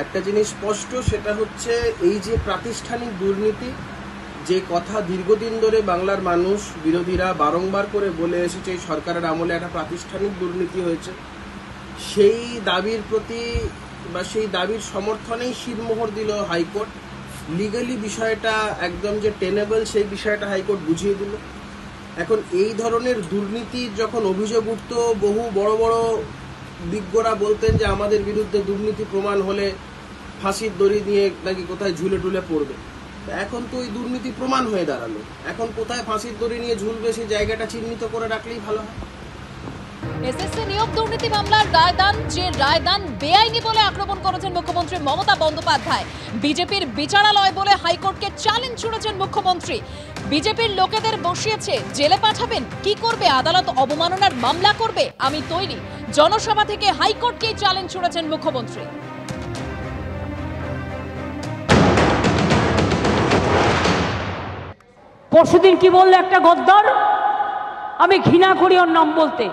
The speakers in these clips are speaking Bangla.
একটা জিনিস স্পষ্ট, সেটা হচ্ছে এই যে প্রাতিষ্ঠানিক দুর্নীতি, যে কথা দীর্ঘদিন ধরে বাংলার মানুষ বিরোধীরা বারংবার করে বলে এসেছে এই সরকারের আমলে একটা প্রাতিষ্ঠানিক দুর্নীতি হয়েছে, সেই দাবির প্রতি বা সেই দাবির সমর্থনেই শিরমোহর দিল হাইকোর্ট। লিগালি বিষয়টা একদম যে টেনেবল সেই বিষয়টা হাইকোর্ট বুঝিয়ে দিল। এখন এই ধরনের দুর্নীতি যখন অভিযোগ উঠত, বহু বড় বড় বিজ্ঞরা বলতেন যে আমাদের বিরুদ্ধে দুর্নীতি প্রমাণ হলে ফাঁসির দড়ি নিয়ে নাকি কোথায় ঝুলে টুলে পড়বে। এখন তো ওই দুর্নীতি প্রমাণ হয়ে দাঁড়ালো, এখন কোথায় ফাঁসির দড়ি নিয়ে ঝুলবে সেই জায়গাটা চিহ্নিত করে রাখলেই ভালো হয়। এসএসসি নিয়োগ দুর্নীতি মামলার রায়দান বেআইনি বলে আক্রমণ করেছেন মুখ্যমন্ত্রী মমতা বন্দ্যোপাধ্যায়। বিজেপির বিচারালয় বলে হাইকোর্টকে চ্যালেঞ্জ ছুড়েছেন মুখ্যমন্ত্রী। বিজেপির লোকেদের বসিয়েছে, জেলে পাঠাবেন? কি করবে? আদালত অবমাননার মামলা করবে? আমি তৈরি। জনসভা থেকে হাইকোর্টকেই চ্যালেঞ্জ ছুড়েছেন মুখ্যমন্ত্রী। পরশুদিন কি বললে একটা গদ্দার, আমি ঘৃণা করি ওর নাম বলতে,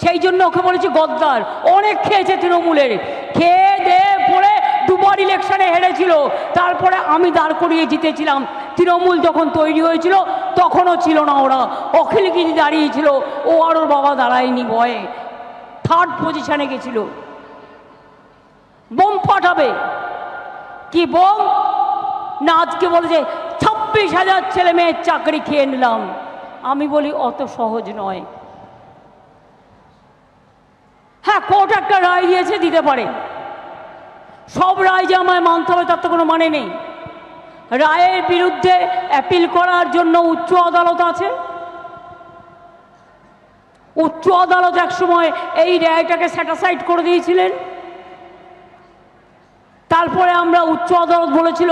সেই জন্য ওকে বলেছি গদ্দার। অনেক খেয়েছে তৃণমূলের, খেয়ে দিয়ে পড়ে দুবার ইলেকশনে হেরেছিল, তারপরে আমি দাঁড় করিয়ে জিতেছিলাম। তৃণমূল যখন তৈরি হয়েছিল তখনও ছিল না ওরা, অখিলগিরি দাঁড়িয়েছিল, ও আর ওর বাবা দাঁড়ায়নি, ভয়ে থার্ড পজিশনে গেছিল। বোম পাঠাবে, কি বোম না আজকে বলেছে 26,000 ছেলে মেয়ের চাকরি খেয়ে নিলাম। আমি বলি অত সহজ নয়। হ্যাঁ, কোর্ট একটা রায় দিয়েছে, দিতে পারে। সব রায় যে আমায় মানতে হবে তার তো কোনো মানে নেই। রায়ের বিরুদ্ধে অ্যাপিল করার জন্য উচ্চ আদালত আছে। উচ্চ আদালত একসময় এই রায়টাকে স্যাটিসফাইড করে দিয়েছিলেন। তারপরে আমরা উচ্চ আদালত বলেছিল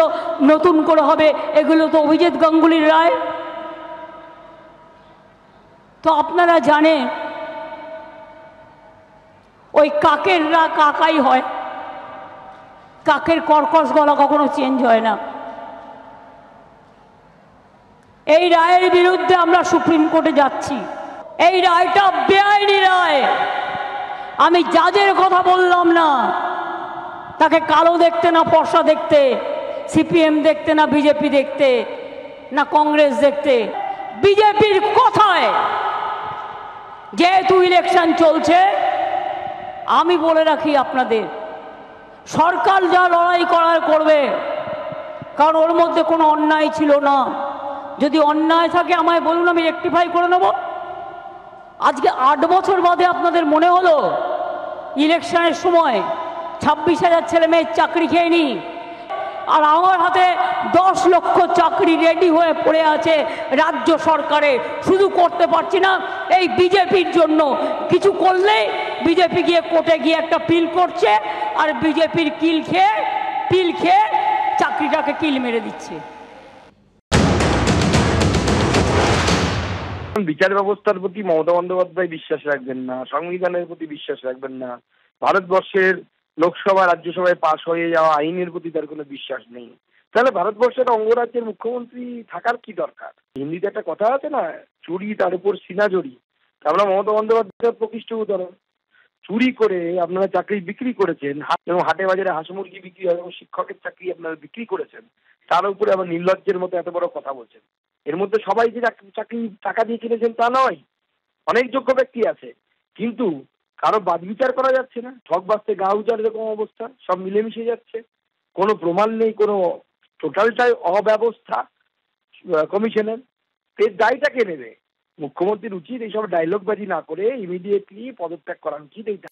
নতুন করে হবে। এগুলো তো অভিজিৎ গাঙ্গুলির রায়। তো আপনারা জানেন ওই কাকের কাকাই হয়, কাকের কর্কশ গলা কখনো চেঞ্জ হয় না। এই রায়ের বিরুদ্ধে আমরা সুপ্রিম কোর্টে যাচ্ছি। এই রায়টা বেআইনি রায়। আমি জাজের কথা বললাম না, তাকে কালো দেখতে না ফর্সা দেখতে, সিপিএম দেখতে না বিজেপি দেখতে না কংগ্রেস দেখতে, বিজেপির কথায় যেহেতু ইলেকশন চলছে, আমি বলে রাখি আপনাদের, সরকার যা লড়াই করার করবে, কারণ ওর মধ্যে কোনো অন্যায় ছিল না। যদি অন্যায় থাকে আমায় বলুন, আমি রেকটিফাই করে নেব। আজকে 8 বছর বাদে আপনাদের মনে হলো ইলেকশনের সময় 26,000 ছেলে মেয়ের চাকরি খেয়ে নি, আর আমার হাতে 10 লক্ষ চাকরি রেডি হয়ে পড়ে আছে রাজ্য সরকারে, শুধু করতে পারছি না এই বিজেপির জন্য। কিছু করলে বিজেপি গিয়ে কোর্টে গিয়ে একটা পিল করছে, আর বিজেপির পিল খেয়ে চাকরিটাকে কিল মেরে দিচ্ছে। বিচার ব্যবস্থার প্রতি মমতা বন্দ্যোপাধ্যায় বিশ্বাস রাখবেন না, সংবিধানের প্রতি বিশ্বাস রাখবেন না, ভারতবর্ষের লোকসভা রাজ্যসভায় পাশ হয়ে যাওয়া আইনের প্রতি তার কোনো বিশ্বাস নেই, তাহলে ভারতবর্ষের অঙ্গরাজ্যের মুখ্যমন্ত্রী থাকার কি দরকার? হিন্দিতে একটা কথা আছে না, চুরি তার উপর সিনা জড়ি। আমরা মমতা বন্দ্যোপাধ্যায়ের প্রকৃষ্ট উদাহরণ। চুরি করে আপনারা চাকরি বিক্রি করেছেন, এবং হাটে বাজারে হাঁস মুরগি বিক্রি হয় এবং শিক্ষকের চাকরি আপনারা বিক্রি করেছেন, তার উপরে আবার নির্লজ্জের মতো এত বড় কথা বলছেন। এর মধ্যে সবাই যে চাকরি টাকা দিয়ে কিনেছেন তা নয়, অনেক যোগ্য ব্যক্তি আছে, কিন্তু কারো বাদ বিচার করা যাচ্ছে না। ঠক বাঁচতে গা উজার এরকম অবস্থা, সব মিলেমিশে যাচ্ছে, কোনো প্রমাণ নেই, কোনো টোটালটাই অব্যবস্থা কমিশনের। এর দায়টা কে নেবে? মুখ্যমন্ত্রীর উচিত এইসব ডায়লগবাজি না করে ইমিডিয়েটলি পদত্যাগ করা উচিত। এইটা